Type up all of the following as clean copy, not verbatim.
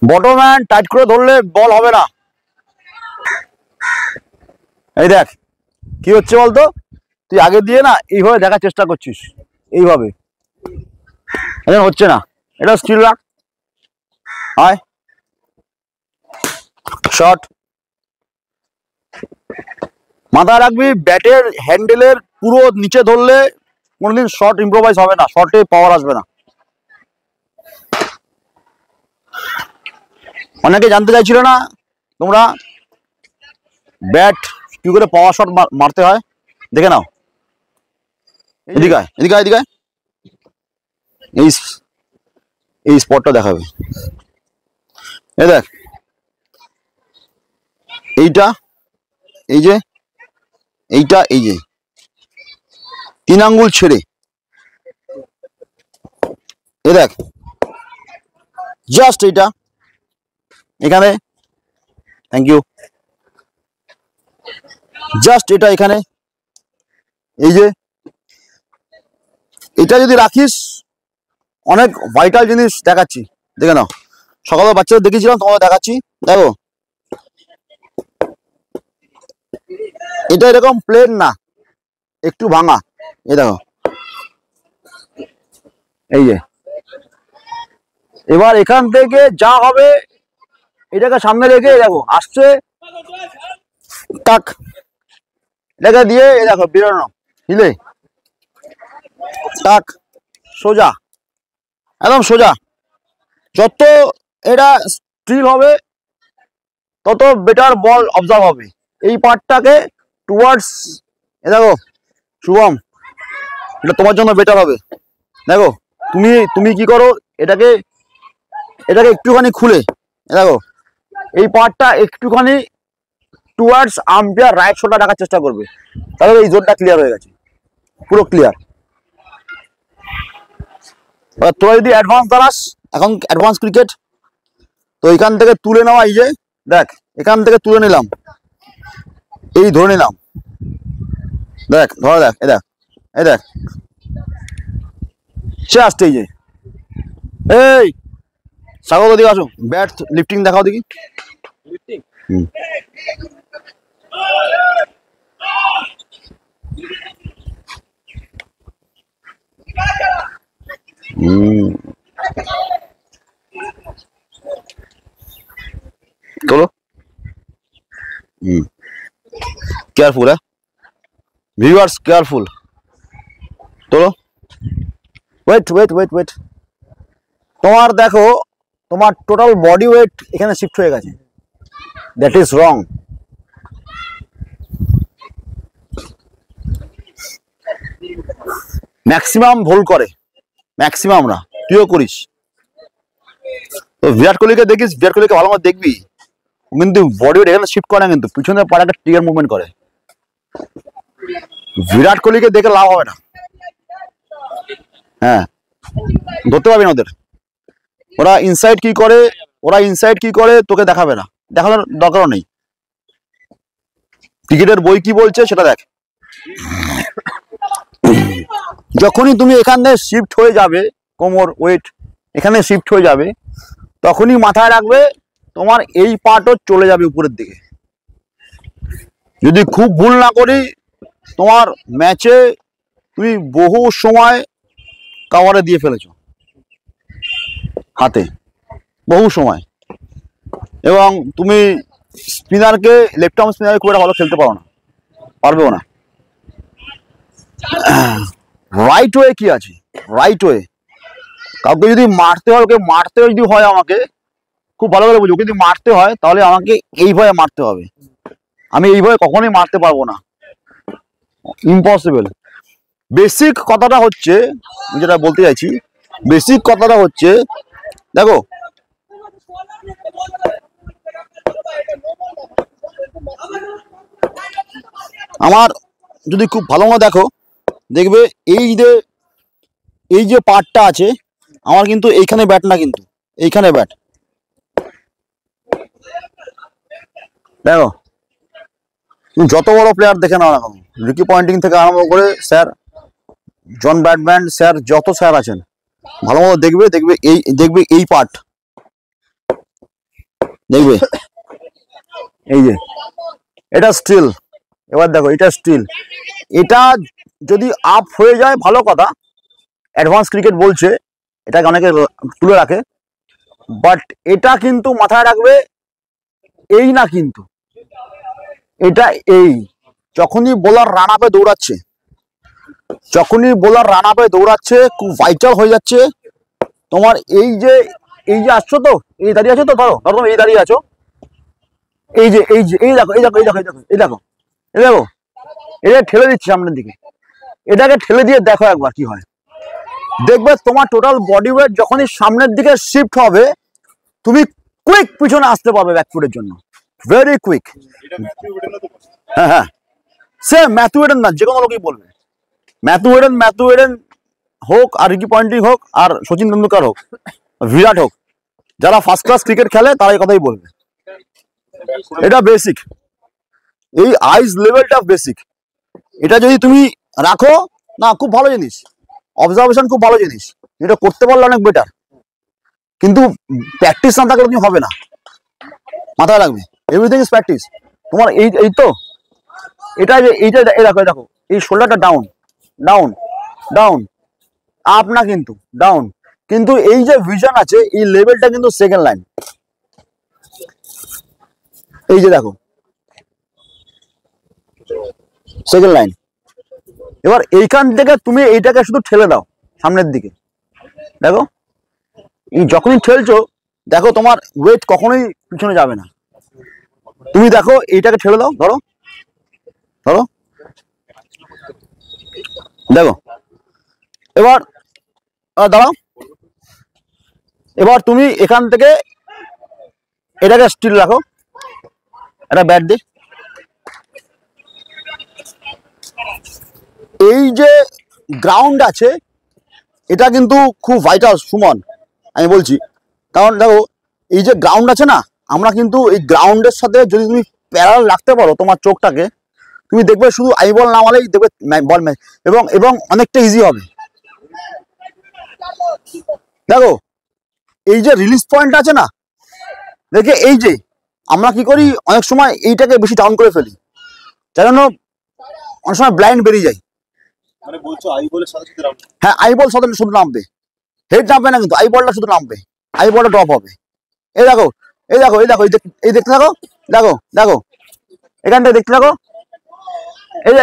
Bottom hand tight করে ধরলে বল হবে না। এই দেখ কি হচ্ছে বলতো, তুই আগে দিয়ে না এইভাবে দেখার চেষ্টা করছিস, এইভাবে এখন হচ্ছে না। এটা স্টিল রাখ, আয় শট। মাথায় রাখবি ব্যাটের হ্যান্ডেলের পুরো নিচে ধরলে কোনোদিন শট ইম্প্রোভাইজ হবে না, শটে পাওয়ার আসবে না। অনেকে জানতে চাইছিল না তোমরা ব্যাট কি করে পাওয়ার শট মারতে হয়, দেখে নাও। এদিকে এদিকে এদিকে এই এই স্পটটা দেখাবে। এই দেখ এইটা, এই যে এইটা, এই যে 3 আঙ্গুল ছেড়ে, এই দেখ জাস্ট এইটা এখানে, থ্যাংক ইউ, জাস্ট এটা এখানে, এই যে এটা যদি রাখিস অনেক ভাইটাল জিনিস দেখাচ্ছি, দেখে নাও। সকালে বাচ্চাদের দেখেছিলাম, তোমাদের দেখাচ্ছি, দেখো এটা এরকম প্লেন না, একটু ভাঙা, এই দেখো, এই যে এবার এখান থেকে যা হবে এটাকে সামনে রেখে দেখো আসছে, টাক এটাকে দিয়ে এই দেখো বেরোনো, হিলে টাক, সোজা, একদম সোজা। যত এটা স্টিল হবে তত বেটার বল অবজার্ভ হবে। এই পার্টটাকে টুয়ার্ডস, এ দেখো শুভম, এটা তোমার জন্য বেটার হবে। দেখো তুমি তুমি কি করো, এটাকে এটাকে একটুখানি খুলে, দেখো এই পার্টটা একটুখানি টুয়ার্ডস আম্পায়ার রাইট শোল্ডার রাখার চেষ্টা করবে, তাহলে এই জোনটা ক্লিয়ার হয়ে গেছে, পুরো ক্লিয়ার। তোরা যদি অ্যাডভান্স দাঁড়াস, এখন অ্যাডভান্স ক্রিকেট, তো এখান থেকে তুলে নেওয়া, এই যে দেখ এখান থেকে তুলে নিলাম, এই ধরে নিলাম, দেখ ধরে দেখ, এই দেখ, এই দেখ জাস্ট, এই যে এই স্বাগত দিকে আসো, ব্যাট লিফটিং দেখাও দেখি। চলো কেয়ারফুল, হ্যাঁ ভিউয়ার্স কেয়ারফুল, চলো ওয়েট ওয়েট ওয়েট ওয়েট। তোমার দেখো তোমার টোটাল বডি ওয়েট এখানে শিফট হয়ে গেছে, দ্যাট ইজ রং। ম্যাক্সিমাম ভুল করে, ম্যাক্সিমাম না, তুইও করিস। তো বিরাট কোহলিকে দেখিস, বিরাট কোহলিকে ভালো মতো দেখবি, কিন্তু বডি ওয়েট এখানে শিফট করে না, কিন্তু পিছনে পাড়া একটা ট্রিগার মুভমেন্ট করে। বিরাট কোহলিকে দেখে লাভ হবে না, হ্যাঁ ধরতে পারবি না ওদের, ওরা ইনসাইড কি করে, ওরা ইনসাইড কি করে তোকে দেখাবে না, দেখানোর দরকারও নেই। ক্রিকেটের বই কি বলছে সেটা দেখ। যখনই তুমি এখানে শিফট হয়ে যাবে, কোমর ওয়েট এখানে শিফট হয়ে যাবে, তখনই মাথায় রাখবে তোমার এই পার্টও চলে যাবে উপরের দিকে। যদি খুব ভুল না করি, তোমার ম্যাচে তুমি বহু সময় কাভারে দিয়ে ফেলেছো হাতে, বহু সময়, এবং তুমি স্পিনারকে, লেফট আর্ম স্পিনারকে খুব একটা ভালো খেলতে পারো না, পারবেও না। রাইট ওয়ে কি আছে, রাইট ওয়ে কাউকে যদি মারতে হয়, ওকে মারতে যদি হয়, আমাকে খুব ভালো করে বুঝো, যদি মারতে হয় তাহলে আমাকে এইভাবে মারতে হবে, আমি এইভাবে কখনোই মারতে পারবো না, ইম্পসিবল। বেসিক কথাটা হচ্ছে, যেটা বলতে চাইছি, বেসিক কথাটা হচ্ছে দেখো আমার যদি খুব ভালো মতো দেখো, দেখবে এই যে পার্টটা আছে আমার, কিন্তু এইখানে ব্যাট না, কিন্তু এইখানে ব্যাট, দেখো যত বড় প্লেয়ার দেখে নাও না কেন, রিকি পয়েন্টিং থেকে আরম্ভ করে স্যার জন ব্র্যাডম্যান স্যার, যত স্যার আছেন ভালো মতো দেখবে, দেখবে এই পার্ট, দেখবে এই যে এটা স্টিল, এবার দেখো এটা স্টিল, এটা যদি আপ হয়ে যায় ভালো কথা, অ্যাডভান্স ক্রিকেট বলছে, এটাকে অনেকে তুলে রাখে, বাট এটা কিন্তু মাথায় রাখবে এই না, কিন্তু এটা এই যখনই বোলার রান আপে দৌড়াচ্ছে, যখনই বোলার রান আপে দৌড়াচ্ছে খুব ভাইটাল হয়ে যাচ্ছে তোমার। এই যে আসছো তো, এই দাঁড়িয়ে আছো তো, ধরো ধরো তুমি এই দাঁড়িয়ে আছো, এই দেখো এই দেখো এই দেখো এই দেখো এই দেখো এই দেখো, এটা ঠেলে দিচ্ছে সামনের দিকে, এটাকে ঠেলে দিয়ে দেখো একবার কি হয়। দেখবে তোমার টোটাল বডি ওয়েট যখনই সামনের দিকে শিফট হবে, তুমি কুইক পিছনে আসতে পারবে ব্যাকফুটের জন্য, ভেরি কুইক। হ্যাঁ হ্যাঁ, সে ম্যাথু এডেন না, যে কোনো লোকই বলবে, ম্যাথু এডেন হোক, আর রিকি পয়েন্টিং হোক, আর সচিন তেন্ডুলকার হোক, বিরাট হোক, যারা ফার্স্ট ক্লাস ক্রিকেট খেলে তারা এই কথাই বলবে। এটা বেসিক, এই আইস লেভেলটা বেসিক, এটা যদি তুমি রাখো না, খুব ভালো জিনিস, অবজারভেশন খুব ভালো জিনিস, এটা করতে পারলে অনেক বেটার, কিন্তু প্র্যাকটিস না থাকলে তুমি হবে না, মাথায় রাখবে, এভরিথিং ইজ প্র্যাকটিস। তোমার এই তো এটা যে এইটা দেখো দেখো, এই শোল্ডারটা ডাউন ডাউন ডাউন, আপ না কিন্তু ডাউন, কিন্তু এই যে ভিশন আছে, এই লেভেলটা কিন্তু সেকেন্ড লাইন, এই যে দেখো সেকেন্ড লাইন। এবার এইখান থেকে তুমি এইটাকে শুধু ঠেলে দাও সামনের দিকে, দেখো এই যখনই ঠেলছো, দেখো তোমার ওয়েট কখনোই পিছনে যাবে না, তুমি দেখো এইটাকে ঠেলে দাও, ধরো ধরো দেখো, এবার দাঁড়াও, এবার তুমি এখান থেকে এটাকে স্টিল রাখো, এটা ব্যাট দিয়ে, এই যে গ্রাউন্ড আছে এটা কিন্তু খুব ভাইটাল সুমন, আমি বলছি, কারণ দেখো এই যে গ্রাউন্ড আছে না, আমরা কিন্তু এই গ্রাউন্ডের সাথে যদি তুমি প্যারাল রাখতে পারো তোমার চোখটাকে, তুমি দেখবে শুধু আই বল নামালেই দেখবে বল ম্যাচ, এবং এবং অনেকটা ইজি হবে। দেখো এই যে রিলিজ পয়েন্ট আছে না, দেখে এই যে আমরা কি করি অনেক সময় এইটাকে বেশি ডাউন করে ফেলি, যার জন্য অনেক সময় ব্লাইন্ড বেরিয়ে যায়। মানে বলছো আই বলের সাথে সাথে রাউন্ড? হ্যাঁ, আই বল সাথে শুধু নামবে, হেড নামবে না, কিন্তু আই বলটা শুধু নামবে, আই বলটা ড্রপ হবে। এই দেখো এই দেখো এই দেখো এই দেখতে থাকো, দেখো দেখো এখানটা দেখতে থাকো, এই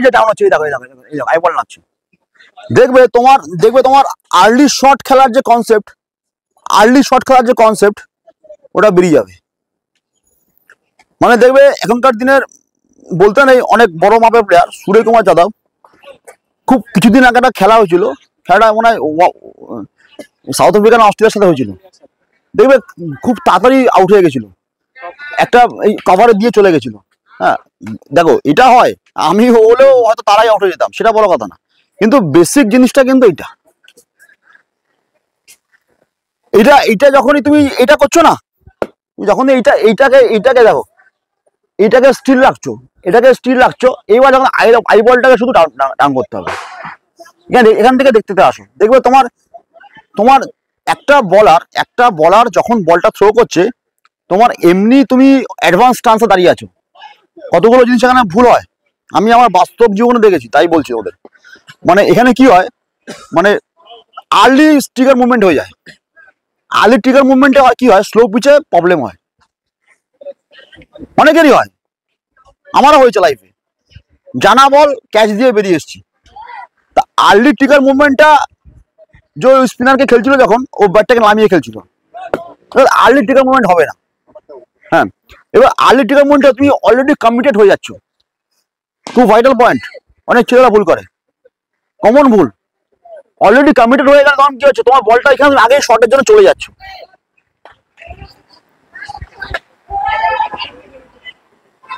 যে ডাউন হচ্ছে, এই দেখো এই দেখো এই দেখো আই বল নামছে। দেখবে তোমার আর্লি শট খেলার যে কনসেপ্ট, ওটা বেরিয়ে যাবে। মানে দেখবে এখনকার দিনের বলতে নেই, অনেক বড় মাপের প্লেয়ার সূর্যকুমার যাদব, খুব কিছুদিন আগে একটা খেলা হয়েছিল, খেলাটা মনে হয় সাউথ আফ্রিকা না অস্ট্রেলিয়ার সাথে হয়েছিল, দেখবে খুব তাড়াতাড়ি আউট হয়ে গেছিল, একটা এই কভারে দিয়ে চলে গেছিল। হ্যাঁ দেখো এটা হয়, আমি হলেও হয়তো তারাই আউট হয়ে যেতাম, সেটা বড় কথা না, কিন্তু বেসিক জিনিসটা কিন্তু এইটা যখনই তুমি এটা করছো না, যখনই এইটাকে দেখো, এইটাকে স্টিল রাখছো, এইবার যখন আই বলটাকে শুধু ডাউন করতে হবে, এখান থেকে দেখতে আসো, দেখবে তোমার একটা বলার যখন বলটা থ্রো করছে, তোমার এমনি তুমি অ্যাডভান্স স্টান্সে দাঁড়িয়ে আছো, কতগুলো জিনিস এখানে ভুল হয়, আমি আমার বাস্তব জীবনে দেখেছি, তাই বলছি ওদের। মানে এখানে কি হয়, মানে আর্লি ট্রিগার মুভমেন্ট হয়ে যায়, কি হয়, স্লো পিচে প্রবলেম হয়, অনেকেরই হয়, আমারও হয়েছে লাইফে, জানা বল ক্যাচ দিয়ে বেরিয়ে এসেছি। তা আর্লি ট্রিগার মুভমেন্টটা যে স্পিনারকে খেলছিল, যখন ও ব্যাটটাকে নামিয়ে খেলছিল, আর্লি ট্রিগার মুভমেন্ট হবে না। হ্যাঁ, এবার আর্লি ট্রিগার মুভমেন্টটা তুমি অলরেডি কমিটেড হয়ে যাচ্ছ, খুব ভাইটাল পয়েন্ট, অনেক ছেলেরা ভুল করে, কমন ভুল, অলরেডি কমিটেড হয়ে গেলে তখন কি হচ্ছে, তোমার বলটা এখানে আগে শটের জন্য চলে যাচ্ছে,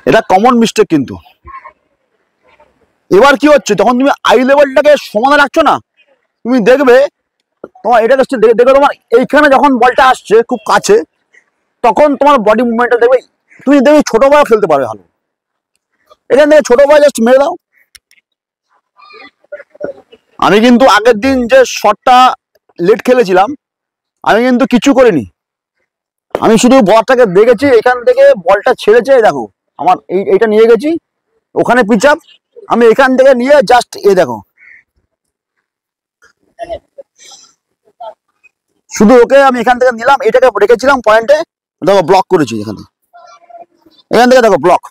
এটা কমন মিস্টেক কিন্তু। এবার কি হচ্ছে, যখন তুমি আই লেভেলটাকে সমানে রাখছো না, তুমি দেখবে তোমার এটাকে দেখবে তোমার এইখানে যখন বলটা আসছে খুব কাছে, তখন তোমার বডি মুভমেন্টটা দেখবে, তুমি দেখবে ছোট বল খেলতে পারবে ভালো, এখান থেকে ছোট বল জাস্ট মেরে দাও। আমি কিন্তু আগের দিন যে শটটা লেট খেলেছিলাম, আমি কিন্তু কিছু করিনি, আমি শুধু বলটাকে দেখেছি, এখান থেকে বলটা ছেড়েছে, দেখো আমার এইটা নিয়ে গেছি ওখানে পিচ আপ, আমি এখান থেকে নিয়ে জাস্ট দেখো শুধু ওকে আমি এখান থেকে নিলাম, এটাকে রেখেছিলাম পয়েন্টে, দেখো ব্লক করেছি এখান থেকে দেখো ব্লক,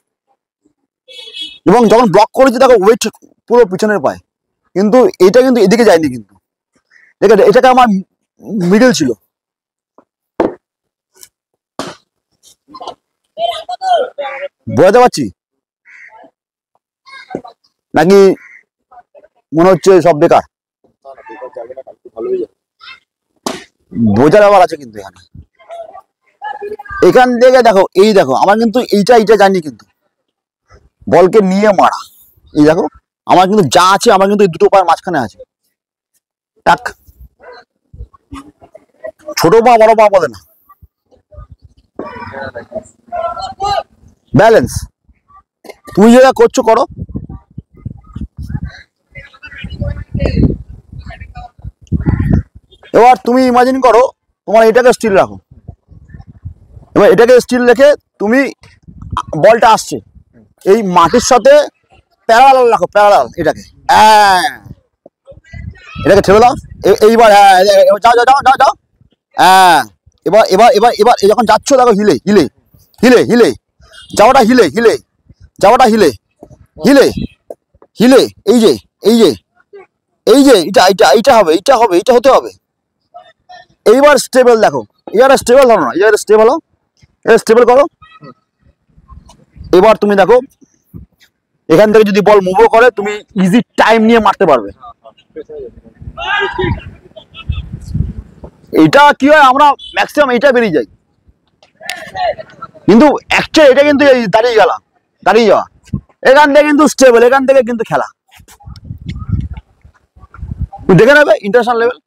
এবং যখন ব্লক করেছি দেখো ওয়েট পুরো পিছনের পায়, কিন্তু এটা কিন্তু এদিকে যায়নি, কিন্তু দেখে এটাকে আমার মিডল ছিল। বোঝাতে পারছি নাকি মনে হচ্ছে সব বেকার? বোঝার ব্যাপার আছে কিন্তু এখানে। এখান থেকে দেখো দেখো আমার কিন্তু এইটা জানি, কিন্তু বলকে নিয়ে মারা, এই দেখো আমার কিন্তু যা আছে, আমার কিন্তু এই দুটো পায়ের মাঝখানে আছে, টাক। ছোট পা বড় পা বলে না, ব্যালেন্স। তুমি যেটা করছো করো। এবার তুমি ইমাজিন করো তোমার এটাকে স্টিল রাখো, এবার এটাকে স্টিল রেখে তুমি বলটা আসছে এই মাটির সাথে প্যারালাল রাখো, প্যারালাল এটাকে, এটাকে ঠেলে দাও। এইবার যাও যাও যাও যাও যাও, এবার এবার এবার এবার যখন যাচ্ছ দেখো হিলে হিলে হিলে হিলে যাওয়াটা, হিলে হিলে যাওয়াটা, হিলে হিলে হিলে, এই যে এই যে এই যে এটা এটা এইটা হবে, এইটা হবে, এইটা হতে হবে। এইবার স্টেবল দেখো, এবার স্টেবল হলো না, এবার স্টেবল হলো, এবার স্টেবল করো। এবার তুমি দেখো এখান থেকে যদি বল মুভও করে তুমি ইজি টাইম নিয়ে মারতে পারবে। এটা কি হয়, আমরা ম্যাক্সিমাম এটা বেরিয়ে যাই, কিন্তু অ্যাকচুয়ালি এটা কিন্তু দাঁড়িয়ে গেলাম, দাঁড়িয়ে যাওয়া, এখান থেকে কিন্তু স্টেবল, এখান থেকে কিন্তু খেলা দেখে নেবে ইন্টারন্যাশনাল লেভেল।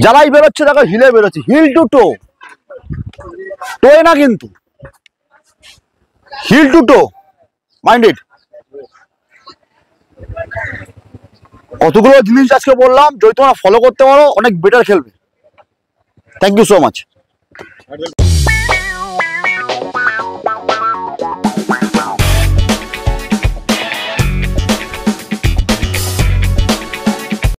যারাই বেরোচ্ছে দেখো হিলে বেরোচ্ছে, হিল টু টো, টোয়ে না কিন্তু, হিল টু টো, মাইন্ডেড। কতগুলো জিনিস আজকে বললাম, যদি তোমরা ফলো করতে পারো অনেক বেটার খেলবে। Thank you so much.